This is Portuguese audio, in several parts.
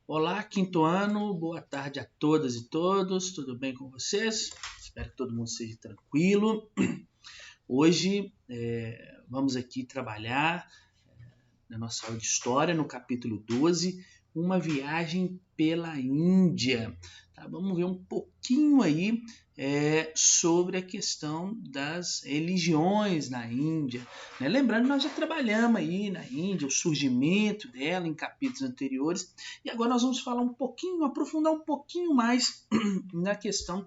Olá, quinto ano, boa tarde a todas e todos, tudo bem com vocês? Espero que todo mundo esteja tranquilo. Hoje vamos aqui trabalhar na nossa aula de História, no capítulo 12, uma viagem pela Índia. Tá? Vamos ver um pouquinho aí sobre a questão das religiões na Índia. Né? Lembrando que nós já trabalhamos aí na Índia, o surgimento dela em capítulos anteriores, e agora nós vamos falar um pouquinho, aprofundar um pouquinho mais na questão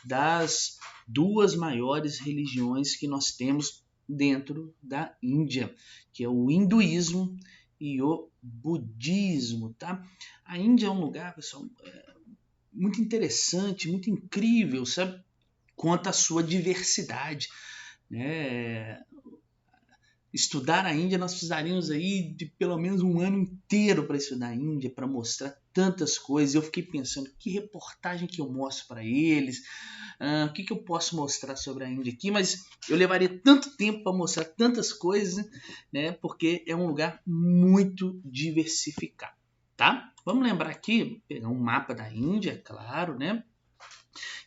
das duas maiores religiões que nós temos dentro da Índia, que é o hinduísmo e o budismo, tá? A Índia é um lugar, pessoal, muito interessante, muito incrível, sabe? Quanto à sua diversidade, né? Estudar a Índia, nós precisaríamos aí de pelo menos um ano inteiro para estudar a Índia, para mostrar tantas coisas. Eu fiquei pensando, que reportagem que eu mostro para eles, o que eu posso mostrar sobre a Índia aqui, mas eu levaria tanto tempo para mostrar tantas coisas, né? Porque é um lugar muito diversificado, tá? Vamos lembrar aqui, pegar um mapa da Índia, claro, né?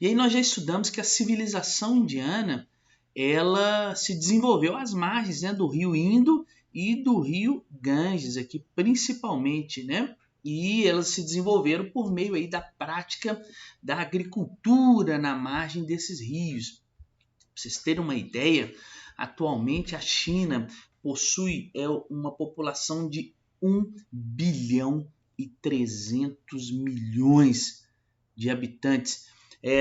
E aí nós já estudamos que a civilização indiana ela se desenvolveu às margens, né, do rio Indo e do rio Ganges, aqui principalmente, né? E elas se desenvolveram por meio aí da prática da agricultura na margem desses rios. Para vocês terem uma ideia, atualmente a China possui uma população de 1,3 bilhão de habitantes.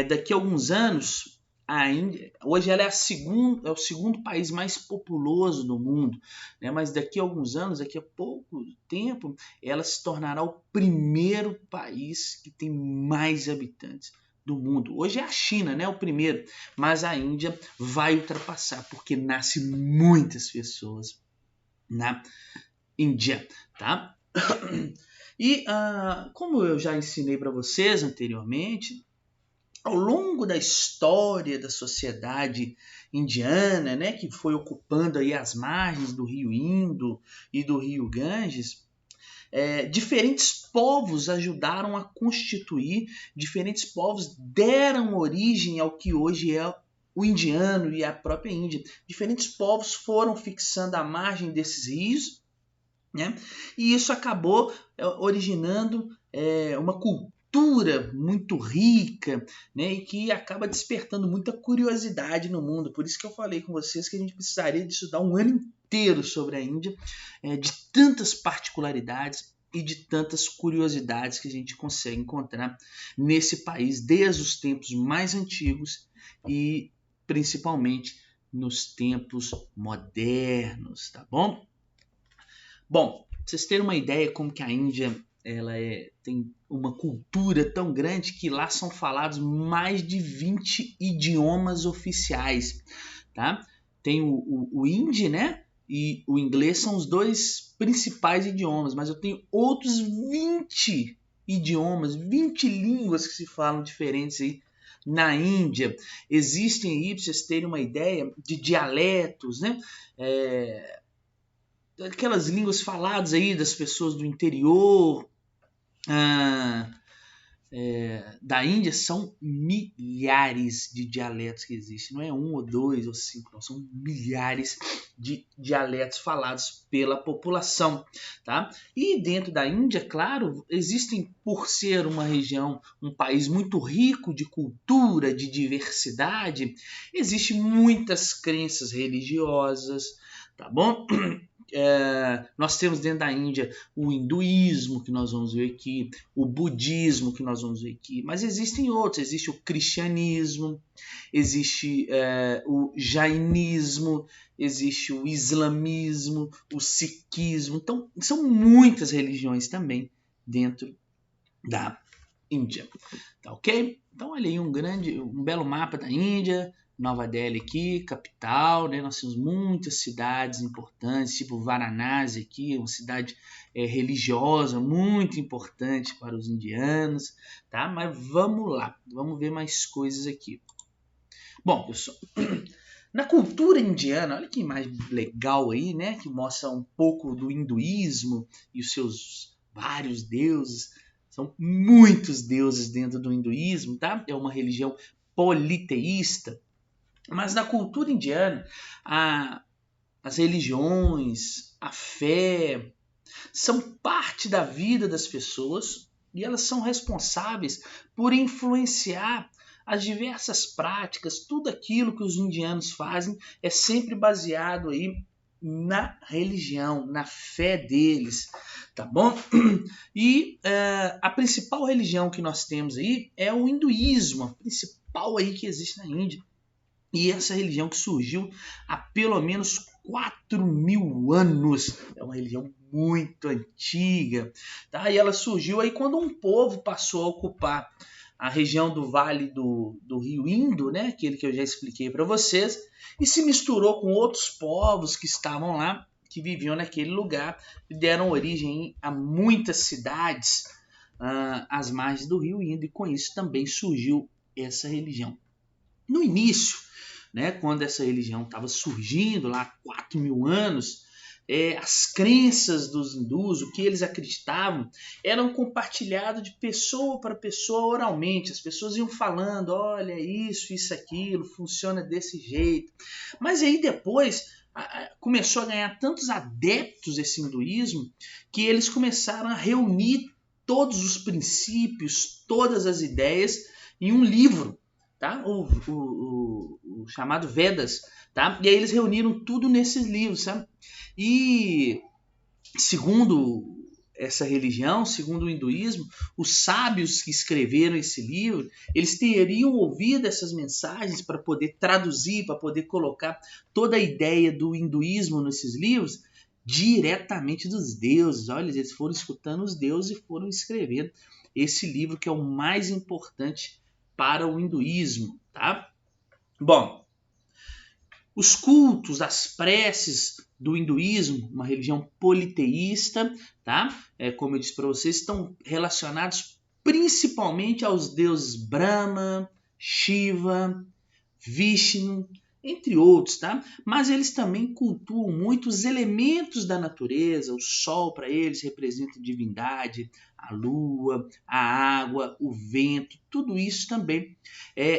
Daqui a alguns anos, a Índia, hoje ela é o segundo país mais populoso do mundo, né? Mas daqui a alguns anos, daqui a pouco tempo, ela se tornará o primeiro país que tem mais habitantes do mundo. Hoje é a China, né, o primeiro, mas a Índia vai ultrapassar, porque nasce muitas pessoas na Índia, tá? E como eu já ensinei para vocês anteriormente, ao longo da história da sociedade indiana, né, que foi ocupando aí as margens do rio Indo e do rio Ganges, diferentes povos ajudaram a constituir, diferentes povos deram origem ao que hoje é o indiano e a própria Índia. Diferentes povos foram fixando a margem desses rios, né? E isso acabou originando uma cultura muito rica, né? E que acaba despertando muita curiosidade no mundo. Por isso que eu falei com vocês que a gente precisaria de estudar um ano inteiro sobre a Índia, de tantas particularidades e de tantas curiosidades que a gente consegue encontrar nesse país desde os tempos mais antigos e principalmente nos tempos modernos, tá bom? Bom, pra vocês terem uma ideia como que a Índia tem uma cultura tão grande que lá são falados mais de 20 idiomas oficiais, tá? Tem o hindi, né? E o inglês são os dois principais idiomas, mas eu tenho outros 20 idiomas, 20 línguas que se falam diferentes aí na Índia. Existem aí, para vocês terem uma ideia, de dialetos, né? Aquelas línguas faladas aí das pessoas do interior da Índia, são milhares de dialetos que existem. Não é um ou dois ou cinco, não, são milhares de dialetos falados pela população, tá? E dentro da Índia, claro, existem, por ser uma região, um país muito rico de cultura, de diversidade, existem muitas crenças religiosas, tá bom? Nós temos dentro da Índia o hinduísmo, que nós vamos ver aqui, o budismo, que nós vamos ver aqui, mas existem outros, existe o cristianismo, existe o jainismo, existe o islamismo, o sikhismo, então são muitas religiões também dentro da Índia, tá ok? Então olha aí um belo mapa da Índia, Nova Delhi aqui, capital, né? Nós temos muitas cidades importantes, tipo Varanasi aqui, uma cidade religiosa muito importante para os indianos, tá? Mas vamos lá, vamos ver mais coisas aqui. Bom, pessoal, na cultura indiana, olha que imagem legal aí, né? Que mostra um pouco do hinduísmo e os seus vários deuses. São muitos deuses dentro do hinduísmo, tá? É uma religião politeísta. Mas na cultura indiana, as religiões, a fé, são parte da vida das pessoas e elas são responsáveis por influenciar as diversas práticas, tudo aquilo que os indianos fazem é sempre baseado aí na religião, na fé deles, tá bom? E a principal religião que nós temos aí é o hinduísmo, a principal aí que existe na Índia. E essa religião que surgiu há pelo menos 4.000 anos. É uma religião muito antiga. Tá? E ela surgiu aí quando um povo passou a ocupar a região do Vale do Rio Indo, né? Aquele que eu já expliquei para vocês, e se misturou com outros povos que estavam lá, que viviam naquele lugar, e deram origem a muitas cidades às margens do Rio Indo, e com isso também surgiu essa religião. No início, né, quando essa religião estava surgindo lá há 4.000 anos, as crenças dos hindus, o que eles acreditavam, eram compartilhados de pessoa para pessoa oralmente. As pessoas iam falando, olha, isso, aquilo, funciona desse jeito. Mas aí depois começou a ganhar tantos adeptos esse hinduísmo que eles começaram a reunir todos os princípios, todas as ideias em um livro. Tá? O chamado Vedas, tá? E aí eles reuniram tudo nesses livros, sabe? E segundo essa religião, segundo o hinduísmo, os sábios que escreveram esse livro, eles teriam ouvido essas mensagens para poder traduzir, para poder colocar toda a ideia do hinduísmo nesses livros diretamente dos deuses. Olha, eles foram escutando os deuses e foram escrevendo esse livro que é o mais importante para o hinduísmo, tá? Bom, os cultos, as preces do hinduísmo, uma religião politeísta, tá? Como eu disse para vocês, estão relacionados principalmente aos deuses Brahma, Shiva, Vishnu, entre outros, tá? Mas eles também cultuam muito os elementos da natureza. O sol para eles representa divindade, a lua, a água, o vento, tudo isso também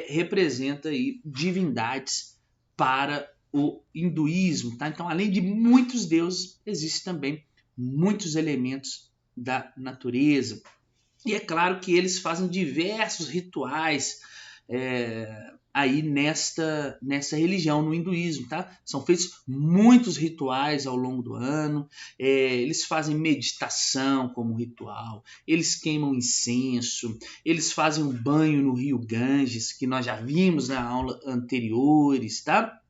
representa aí divindades para o hinduísmo, tá? Então, além de muitos deuses, existem também muitos elementos da natureza. E é claro que eles fazem diversos rituais aí nessa religião, no hinduísmo, tá? São feitos muitos rituais ao longo do ano, eles fazem meditação como ritual, eles queimam incenso, eles fazem um banho no rio Ganges, que nós já vimos na aula anteriores, tá?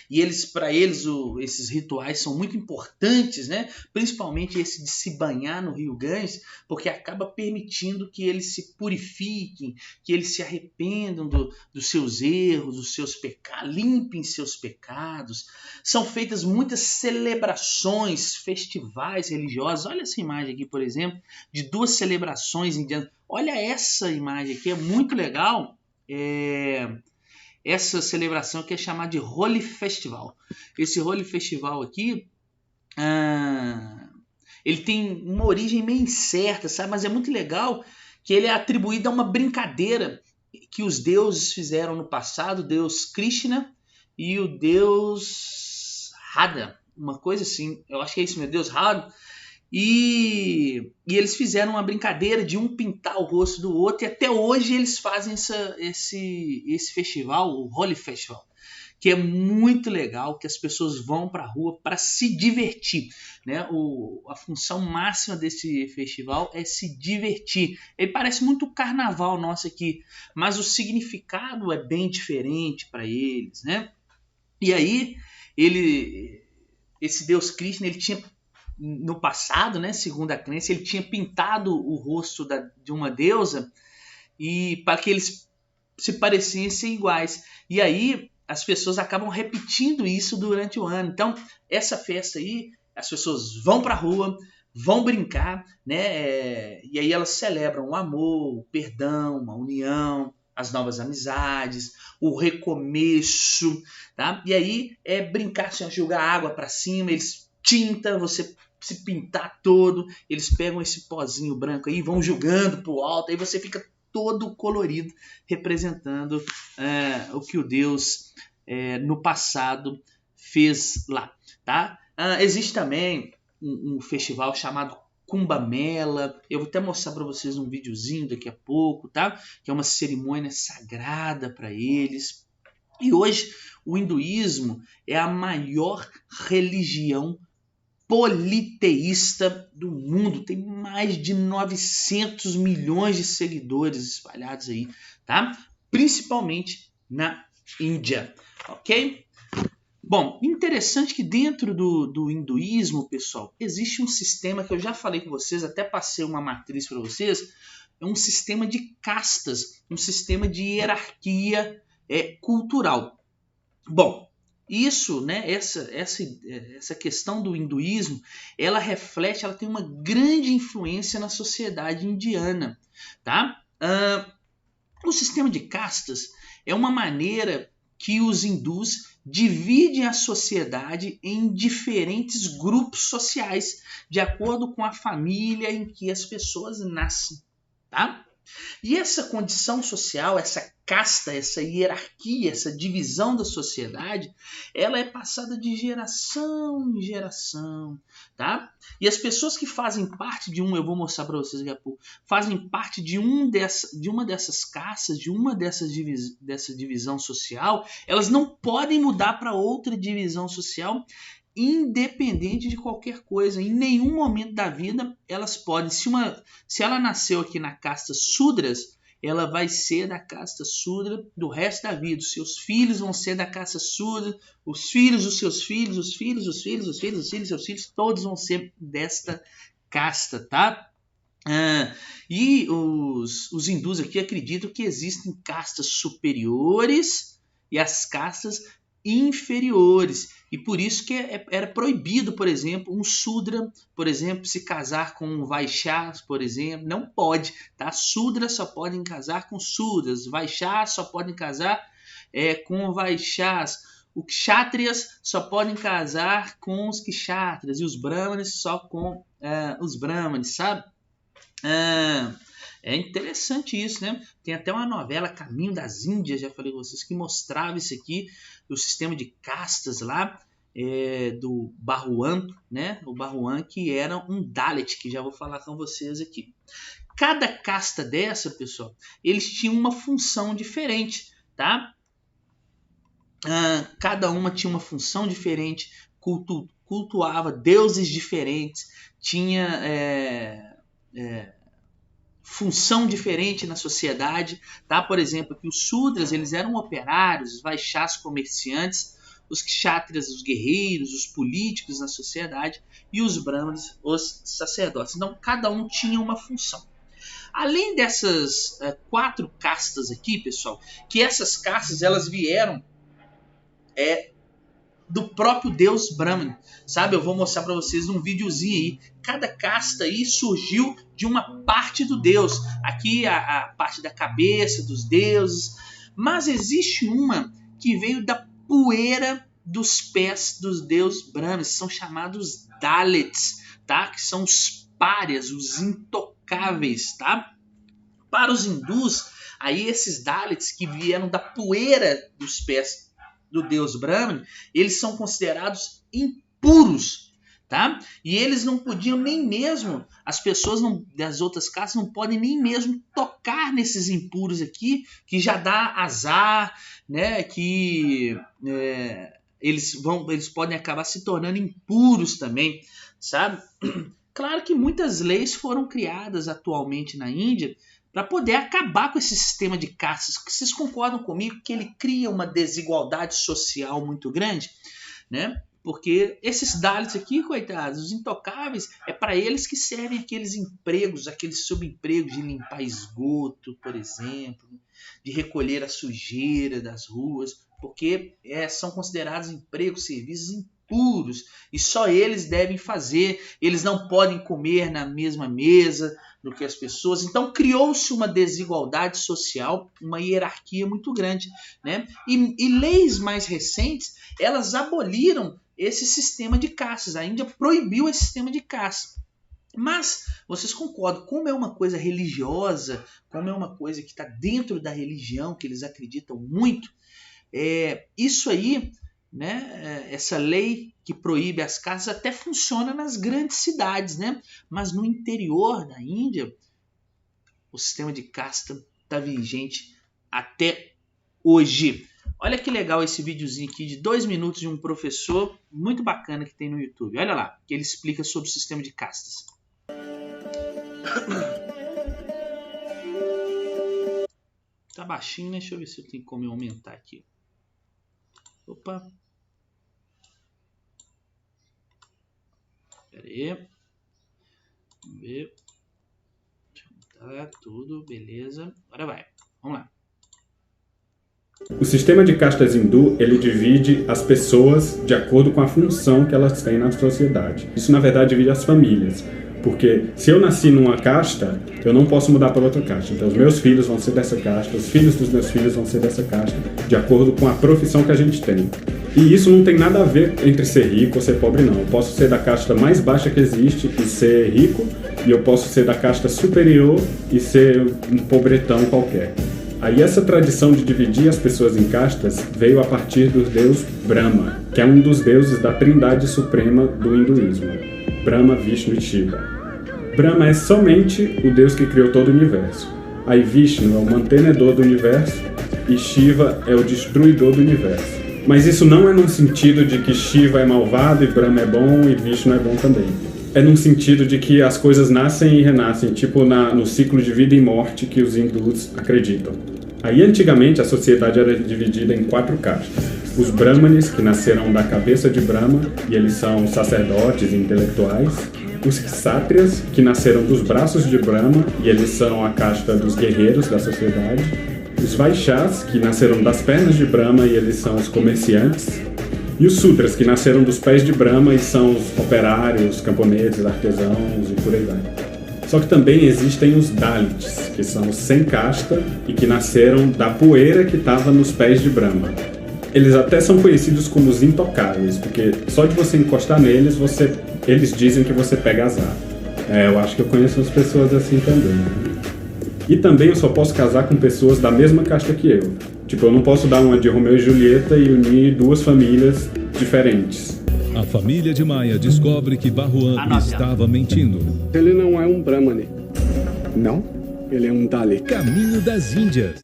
E para eles, esses rituais são muito importantes, né? Principalmente esse de se banhar no rio Ganges, porque acaba permitindo que eles se purifiquem, que eles se arrependam dos seus erros, dos seus pecados, limpem seus pecados. São feitas muitas celebrações, festivais religiosos. Olha essa imagem aqui, por exemplo, de 2 celebrações indianas. Olha essa imagem aqui, é muito legal. Essa celebração que é chamada de Holi Festival. Esse Holi Festival aqui, ele tem uma origem meio incerta, sabe? Mas é muito legal que ele é atribuído a uma brincadeira que os deuses fizeram no passado, o deus Krishna e o deus Radha, uma coisa assim, eu acho que é isso, meu Deus Radha. E eles fizeram uma brincadeira de um pintar o rosto do outro, e até hoje eles fazem esse festival, o Holi Festival, que é muito legal, que as pessoas vão para a rua para se divertir, né? A função máxima desse festival é se divertir. Ele parece muito o carnaval nosso aqui, mas o significado é bem diferente para eles, né? E aí, esse deus Krishna, ele tinha no passado, né, segundo a crença, ele tinha pintado o rosto de uma deusa e para que eles se parecessem iguais. E aí as pessoas acabam repetindo isso durante o ano. Então, essa festa aí, as pessoas vão para a rua, vão brincar, né? E aí elas celebram o amor, o perdão, a união, as novas amizades, o recomeço, tá? E aí brincar, assim, jogar água para cima, eles tinta, você se pintar todo, eles pegam esse pozinho branco aí, vão jogando pro alto, aí você fica todo colorido, representando o que o Deus no passado fez lá, tá? Existe também um festival chamado Kumbamela, eu vou até mostrar para vocês um videozinho daqui a pouco, tá? Que é uma cerimônia sagrada para eles. E hoje o hinduísmo é a maior religião politeísta do mundo. Tem mais de 900 milhões de seguidores espalhados aí, tá? Principalmente na Índia, ok? Bom, interessante que dentro do hinduísmo, pessoal, existe um sistema que eu já falei com vocês, até passei uma matriz para vocês, é um sistema de castas, um sistema de hierarquia cultural. Bom, isso, né, essa questão do hinduísmo, ela reflete, ela tem uma grande influência na sociedade indiana, tá? O sistema de castas é uma maneira que os hindus dividem a sociedade em diferentes grupos sociais, de acordo com a família em que as pessoas nascem, tá? E essa condição social, essa casta, essa hierarquia, essa divisão da sociedade, ela é passada de geração em geração, tá? E as pessoas que fazem parte de eu vou mostrar para vocês daqui a pouco, fazem parte de uma dessas castas, dessa divisão social, elas não podem mudar para outra divisão social, independente de qualquer coisa. Em nenhum momento da vida elas podem, se ela nasceu aqui na casta Sudras, ela vai ser da casta Sudra do resto da vida. Os seus filhos vão ser da casta Sudra, os filhos dos seus filhos, os filhos dos filhos, os filhos dos filhos, seus filhos, todos vão ser desta casta, tá? E os hindus aqui acreditam que existem castas superiores e as castas inferiores, e por isso que era proibido, por exemplo, um Sudra, por exemplo, se casar com um Vaixyas, por exemplo, não pode, tá? Sudras só podem casar com Sudras, Vaixyas só podem casar com Vaixyas, os Kshatriyas só podem casar com os Kshatriyas, e os Brahmanes só com os Brahmanes, sabe? É interessante isso, né? Tem até uma novela, Caminho das Índias, já falei com vocês, que mostrava isso aqui, do sistema de castas lá, do Barruan, né? O Barruan, que era um Dalit, que já vou falar com vocês aqui. Cada casta dessa, pessoal, eles tinham uma função diferente, tá? Cada uma tinha uma função diferente, cultuava deuses diferentes, tinha função diferente na sociedade, tá? Por exemplo, que os Sudras, eles eram operários, os Vaixyas comerciantes, os Kshatriyas, os guerreiros, os políticos na sociedade, e os Brahmanes, os sacerdotes. Então, cada um tinha uma função. Além dessas 4 castas aqui, pessoal, que essas castas, elas vieram do próprio Deus Brahman, sabe? Eu vou mostrar para vocês um videozinho aí. Cada casta aí surgiu de uma parte do Deus. Aqui a parte da cabeça dos deuses. Mas existe uma que veio da poeira dos pés dos deuses Brahmanes. São chamados Dalits, tá? Que são os párias, os intocáveis, tá? Para os hindus, aí esses Dalits que vieram da poeira dos pés do deus Brahman, eles são considerados impuros, tá? E eles não podiam nem mesmo, as pessoas das outras castas não podem nem mesmo tocar nesses impuros aqui, que já dá azar, né? Que eles podem acabar se tornando impuros também, sabe? Claro que muitas leis foram criadas atualmente na Índia para poder acabar com esse sistema de castas. Vocês concordam comigo que ele cria uma desigualdade social muito grande, né? Porque esses Dalits aqui, coitados, os intocáveis, é para eles que servem aqueles empregos, aqueles subempregos de limpar esgoto, por exemplo, de recolher a sujeira das ruas, porque são considerados empregos, serviços impuros, e só eles devem fazer, eles não podem comer na mesma mesa do que as pessoas. Então criou-se uma desigualdade social, uma hierarquia muito grande, né? E leis mais recentes, elas aboliram esse sistema de castas. A Índia proibiu esse sistema de castas. Mas vocês concordam, como é uma coisa religiosa, como é uma coisa que está dentro da religião, que eles acreditam muito, isso aí, né, essa lei que proíbe as castas até funciona nas grandes cidades, né? Mas no interior da Índia, o sistema de casta está vigente até hoje. Olha que legal esse videozinho aqui de 2 minutos de um professor muito bacana que tem no YouTube. Olha lá, que ele explica sobre o sistema de castas. Tá baixinho, né? Deixa eu ver se eu tenho como aumentar aqui. Opa. Pera aí. Vamos ver. Deixa eu aumentar tudo, beleza. Agora vai. Vamos lá. O sistema de castas hindu, ele divide as pessoas de acordo com a função que elas têm na sociedade. Isso, na verdade, divide as famílias. Porque se eu nasci numa casta, eu não posso mudar para outra casta. Então, os meus filhos vão ser dessa casta, os filhos dos meus filhos vão ser dessa casta, de acordo com a profissão que a gente tem. E isso não tem nada a ver entre ser rico ou ser pobre, não. Eu posso ser da casta mais baixa que existe e ser rico, e eu posso ser da casta superior e ser um pobretão qualquer. Aí essa tradição de dividir as pessoas em castas veio a partir do deus Brahma, que é um dos deuses da trindade suprema do hinduísmo. Brahma, Vishnu e Shiva. Brahma é somente o deus que criou todo o universo. Aí Vishnu é o mantenedor do universo e Shiva é o destruidor do universo. Mas isso não é num sentido de que Shiva é malvado e Brahma é bom e Vishnu é bom também. É num sentido de que as coisas nascem e renascem, tipo no ciclo de vida e morte que os hindus acreditam. Aí antigamente a sociedade era dividida em 4 castas. Os Brahmanes, que nasceram da cabeça de Brahma, e eles são sacerdotes e intelectuais. Os Kshatriyas, que nasceram dos braços de Brahma, e eles são a casta dos guerreiros da sociedade. Os Vaishyas, que nasceram das pernas de Brahma, e eles são os comerciantes. E os Sudras, que nasceram dos pés de Brahma, e são os operários, camponeses, artesãos e por aí vai. Só que também existem os Dalits, que são os sem casta e que nasceram da poeira que estava nos pés de Brahma. Eles até são conhecidos como os intocáveis, porque só de você encostar neles, eles dizem que você pega azar. Eu acho que eu conheço as pessoas assim também. E também eu só posso casar com pessoas da mesma casta que eu. Tipo, eu não posso dar uma de Romeu e Julieta e unir 2 famílias diferentes. A família de Maia descobre que Barruan estava mentindo. Ele não é um Brahmane. Não, ele é um Dalit. Caminho das Índias.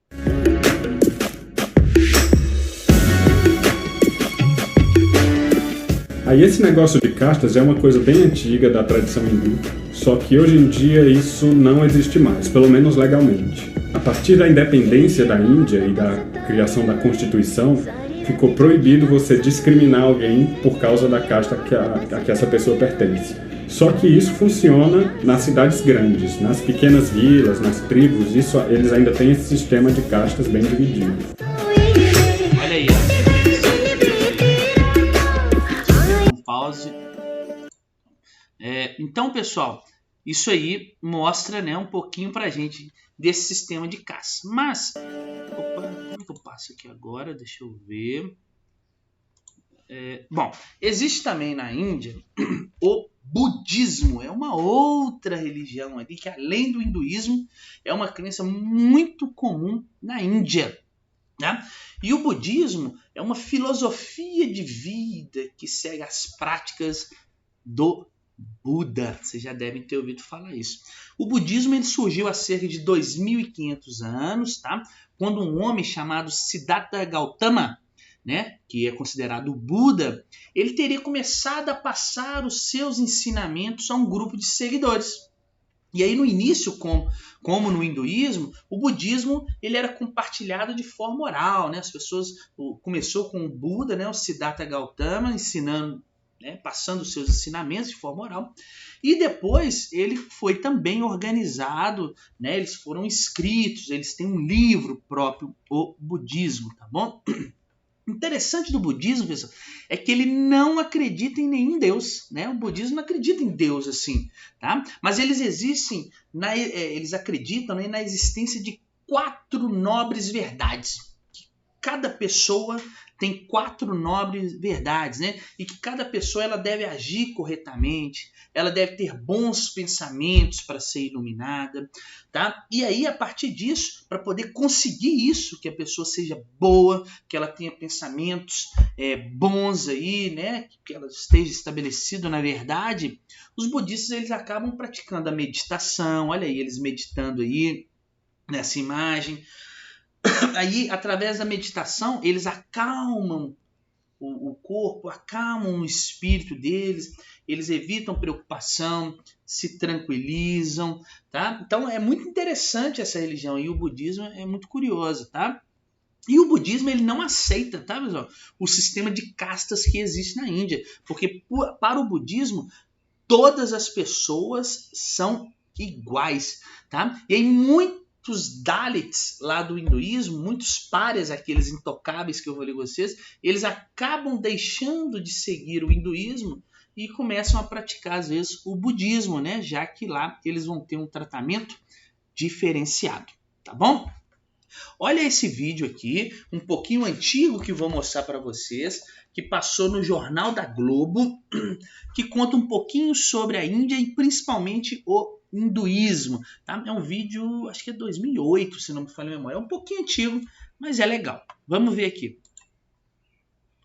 Aí esse negócio de castas é uma coisa bem antiga da tradição hindu, só que hoje em dia isso não existe mais, pelo menos legalmente. A partir da independência da Índia e da criação da Constituição, ficou proibido você discriminar alguém por causa da casta a que essa pessoa pertence. Só que isso funciona nas cidades grandes, nas pequenas vilas, nas tribos, eles ainda têm esse sistema de castas bem dividido. Olha aí, pause. Então, pessoal, isso aí mostra, né, um pouquinho pra gente desse sistema de caça. Mas, opa, como é que eu passo aqui agora? Deixa eu ver. Bom, existe também na Índia o budismo. É uma outra religião ali que, além do hinduísmo, é uma crença muito comum na Índia. Né? E o budismo é uma filosofia de vida que segue as práticas do Buda. Vocês já devem ter ouvido falar isso. O budismo ele surgiu há cerca de 2.500 anos, tá? Quando um homem chamado Siddhartha Gautama, né, que é considerado o Buda, ele teria começado a passar os seus ensinamentos a um grupo de seguidores. E aí no início, como no hinduísmo, o budismo ele era compartilhado de forma oral, né? As pessoas começou com o Buda, né, o Siddhartha Gautama, ensinando, né, passando os seus ensinamentos de forma oral. E depois ele foi também organizado, né? Eles foram escritos, eles têm um livro próprio, o budismo, tá bom? O interessante do budismo, pessoal, é que ele não acredita em nenhum deus, né? O budismo não acredita em Deus assim, tá? Mas eles existem, eles acreditam, né, na existência de 4 nobres verdades que cada pessoa tem 4 nobres verdades, né? E que cada pessoa ela deve agir corretamente, ela deve ter bons pensamentos para ser iluminada, tá? E aí, a partir disso, para poder conseguir isso, que a pessoa seja boa, que ela tenha pensamentos bons aí, né? Que ela esteja estabelecida na verdade, os budistas eles acabam praticando a meditação. Olha aí, eles meditando aí nessa imagem. Aí, através da meditação, eles acalmam o corpo, acalmam o espírito deles, eles evitam preocupação, se tranquilizam, tá? Então, é muito interessante essa religião e o budismo é muito curioso, tá? E o budismo ele não aceita, tá, pessoal, o sistema de castas que existe na Índia, porque para o budismo, todas as pessoas são iguais, tá? E em muitos Dalits lá do hinduísmo, muitos párias, aqueles intocáveis que eu falei com vocês, eles acabam deixando de seguir o hinduísmo e começam a praticar, às vezes, o budismo, né? Já que lá eles vão ter um tratamento diferenciado, tá bom? Olha esse vídeo aqui, um pouquinho antigo que vou mostrar para vocês, que passou no Jornal da Globo, que conta um pouquinho sobre a Índia e principalmente o hinduísmo, tá? É um vídeo, acho que é 2008, se não me falha a memória. É um pouquinho antigo, mas é legal. Vamos ver aqui.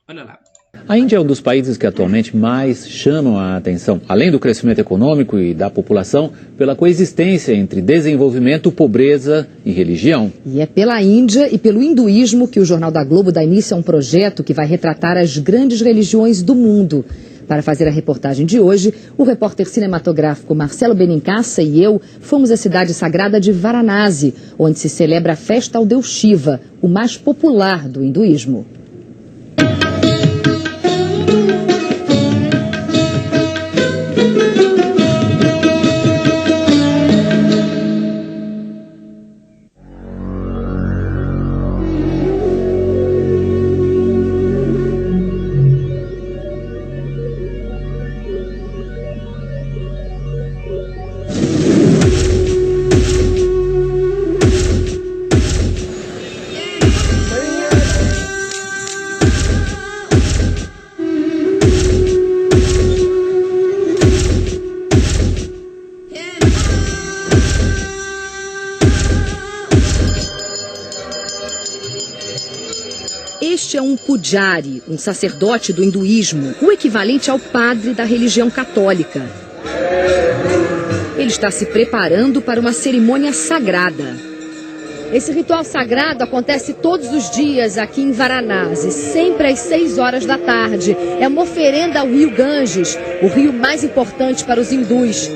Olha lá. A Índia é um dos países que atualmente mais chamam a atenção, além do crescimento econômico e da população, pela coexistência entre desenvolvimento, pobreza e religião. E é pela Índia e pelo hinduísmo que o Jornal da Globo dá início a um projeto que vai retratar as grandes religiões do mundo. Para fazer a reportagem de hoje, o repórter cinematográfico Marcelo Benincasa e eu fomos à cidade sagrada de Varanasi, onde se celebra a festa ao deus Shiva, o mais popular do hinduísmo. Este é um pujari, um sacerdote do hinduísmo, o equivalente ao padre da religião católica. Ele está se preparando para uma cerimônia sagrada. Esse ritual sagrado acontece todos os dias aqui em Varanasi, sempre às 6 horas da tarde. É uma oferenda ao rio Ganges, o rio mais importante para os hindus.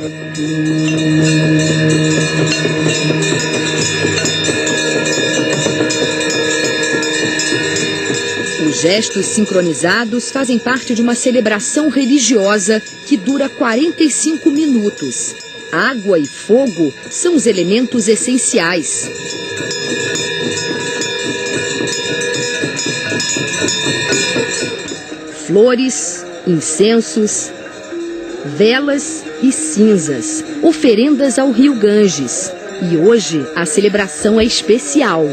Os gestos sincronizados fazem parte de uma celebração religiosa que dura 45 minutos. Água e fogo são os elementos essenciais. Flores, incensos, velas e cinzas, oferendas ao rio Ganges. E hoje a celebração é especial.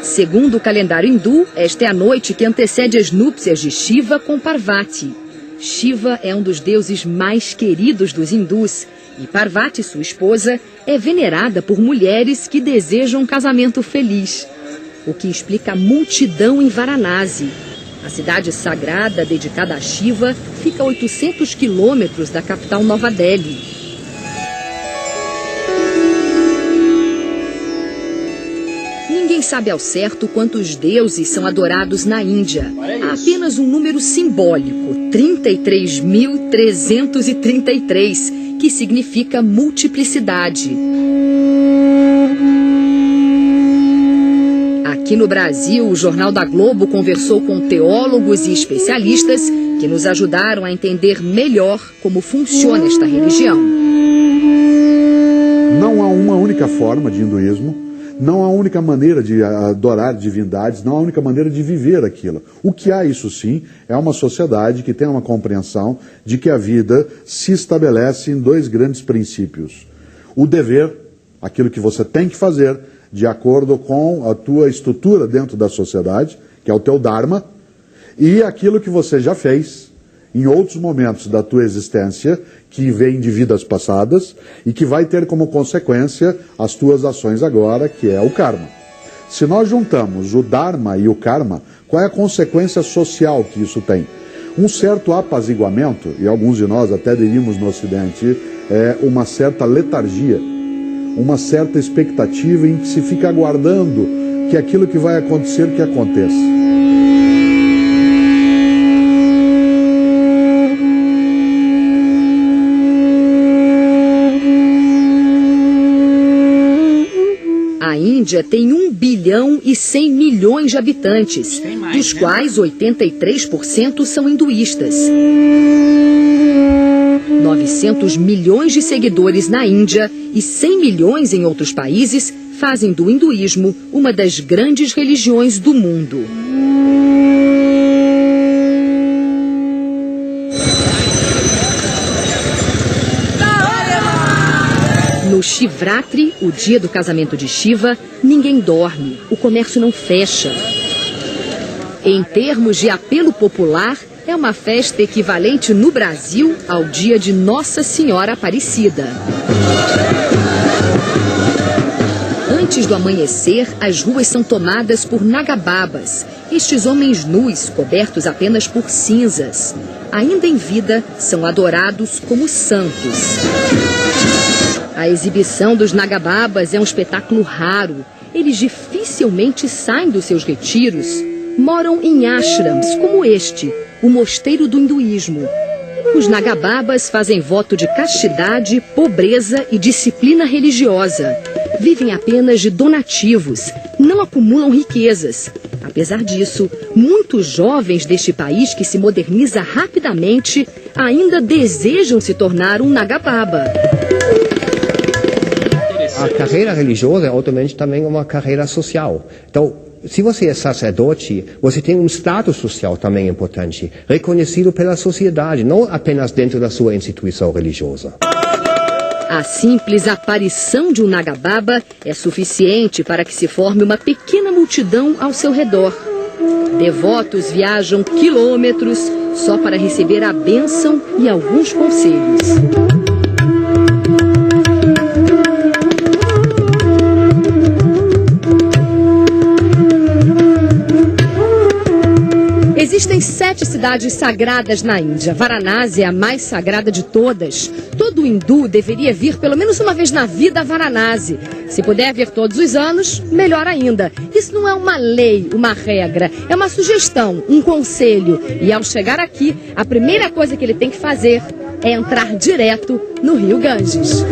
Segundo o calendário hindu, esta é a noite que antecede as núpcias de Shiva com Parvati. Shiva é um dos deuses mais queridos dos hindus e Parvati, sua esposa, é venerada por mulheres que desejam um casamento feliz. O que explica a multidão em Varanasi. A cidade sagrada dedicada a Shiva fica a 800 quilômetros da capital Nova Delhi. Ninguém sabe ao certo quantos deuses são adorados na Índia. Há apenas um número simbólico, 33.333, que significa multiplicidade. Aqui no Brasil, o Jornal da Globo conversou com teólogos e especialistas que nos ajudaram a entender melhor como funciona esta religião. Não há uma única forma de hinduísmo. Não há única maneira de adorar divindades, não há única maneira de viver aquilo. O que há, isso sim, é uma sociedade que tem uma compreensão de que a vida se estabelece em 2 grandes princípios. O dever, aquilo que você tem que fazer, de acordo com a tua estrutura dentro da sociedade, que é o teu Dharma, e aquilo que você já fez em outros momentos da tua existência, que vem de vidas passadas, e que vai ter como consequência as tuas ações agora, que é o Karma. Se nós juntamos o Dharma e o Karma, qual é a consequência social que isso tem? Um certo apaziguamento, e alguns de nós até diríamos no Ocidente, uma certa letargia, uma certa expectativa em que se fica aguardando que aquilo que vai acontecer, que aconteça. A Índia tem 1 bilhão e 100 milhões de habitantes, dos quais 83% são hinduístas. 900 milhões de seguidores na Índia e 100 milhões em outros países fazem do hinduísmo uma das grandes religiões do mundo. No Shivratri, o dia do casamento de Shiva, ninguém dorme, o comércio não fecha. Em termos de apelo popular, é uma festa equivalente no Brasil ao dia de Nossa Senhora Aparecida. Antes do amanhecer, as ruas são tomadas por Nagababas, estes homens nus cobertos apenas por cinzas. Ainda em vida, são adorados como santos. A exibição dos Nagababas é um espetáculo raro. Eles dificilmente saem dos seus retiros. Moram em ashrams como este, o mosteiro do hinduísmo. Os Nagababas fazem voto de castidade, pobreza e disciplina religiosa. Vivem apenas de donativos, não acumulam riquezas. Apesar disso, muitos jovens deste país que se moderniza rapidamente ainda desejam se tornar um Nagababa. A carreira religiosa é automaticamente também uma carreira social. Então, se você é sacerdote, você tem um status social também importante, reconhecido pela sociedade, não apenas dentro da sua instituição religiosa. A simples aparição de um Nagababa é suficiente para que se forme uma pequena multidão ao seu redor. Devotos viajam quilômetros só para receber a bênção e alguns conselhos. Existem 7 cidades sagradas na Índia. Varanasi é a mais sagrada de todas. Todo hindu deveria vir pelo menos uma vez na vida a Varanasi. Se puder vir todos os anos, melhor ainda. Isso não é uma lei, uma regra. É uma sugestão, um conselho. E ao chegar aqui, a primeira coisa que ele tem que fazer é entrar direto no rio Ganges.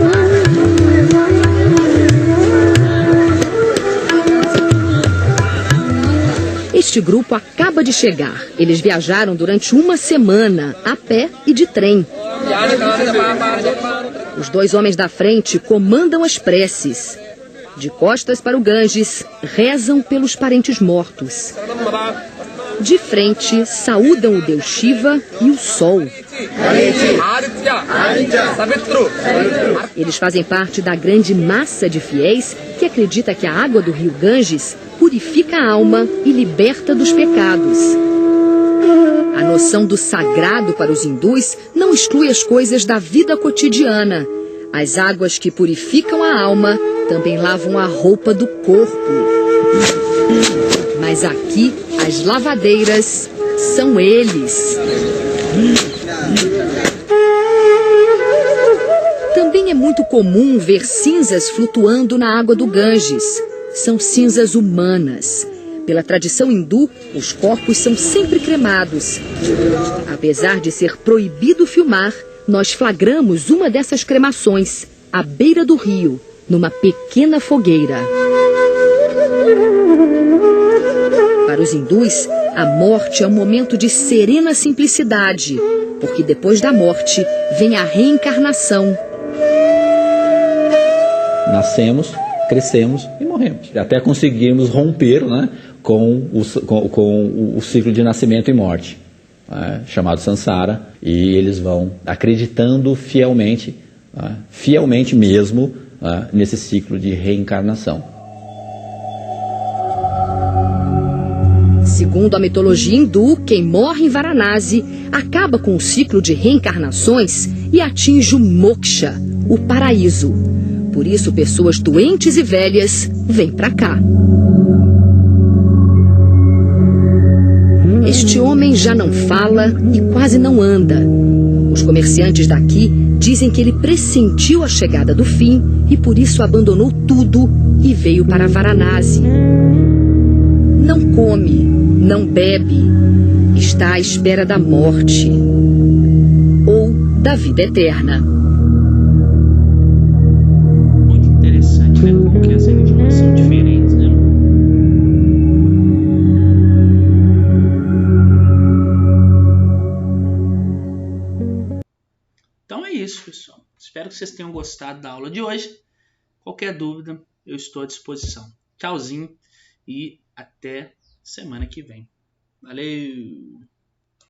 Este grupo acaba de chegar. Eles viajaram durante uma semana, a pé e de trem. Os 2 homens da frente comandam as preces. De costas para o Ganges, rezam pelos parentes mortos. De frente, saúdam o deus Shiva e o sol. Eles fazem parte da grande massa de fiéis que acredita que a água do rio Ganges purifica a alma e liberta dos pecados. A noção do sagrado para os hindus não exclui as coisas da vida cotidiana. As águas que purificam a alma também lavam a roupa do corpo. Mas aqui, as lavadeiras são eles. Também é muito comum ver cinzas flutuando na água do Ganges. São cinzas humanas. Pela tradição hindu, os corpos são sempre cremados. Apesar de ser proibido filmar, nós flagramos uma dessas cremações, à beira do rio, numa pequena fogueira. Para os hindus, a morte é um momento de serena simplicidade, porque depois da morte vem a reencarnação. Nascemos, crescemos e morremos. Até conseguirmos romper, né, com o ciclo de nascimento e morte, chamado Sansara, e eles vão acreditando fielmente, fielmente mesmo, nesse ciclo de reencarnação. Segundo a mitologia hindu, quem morre em Varanasi acaba com o ciclo de reencarnações e atinge o moksha, o paraíso. Por isso, pessoas doentes e velhas vêm para cá. Este homem já não fala e quase não anda. Os comerciantes daqui dizem que ele pressentiu a chegada do fim e por isso abandonou tudo e veio para Varanasi. Não come, não bebe, está à espera da morte ou da vida eterna. Muito interessante, né? Como que as religiões são diferentes, né? Então é isso, pessoal. Espero que vocês tenham gostado da aula de hoje. Qualquer dúvida, eu estou à disposição. Tchauzinho e até semana que vem. Valeu!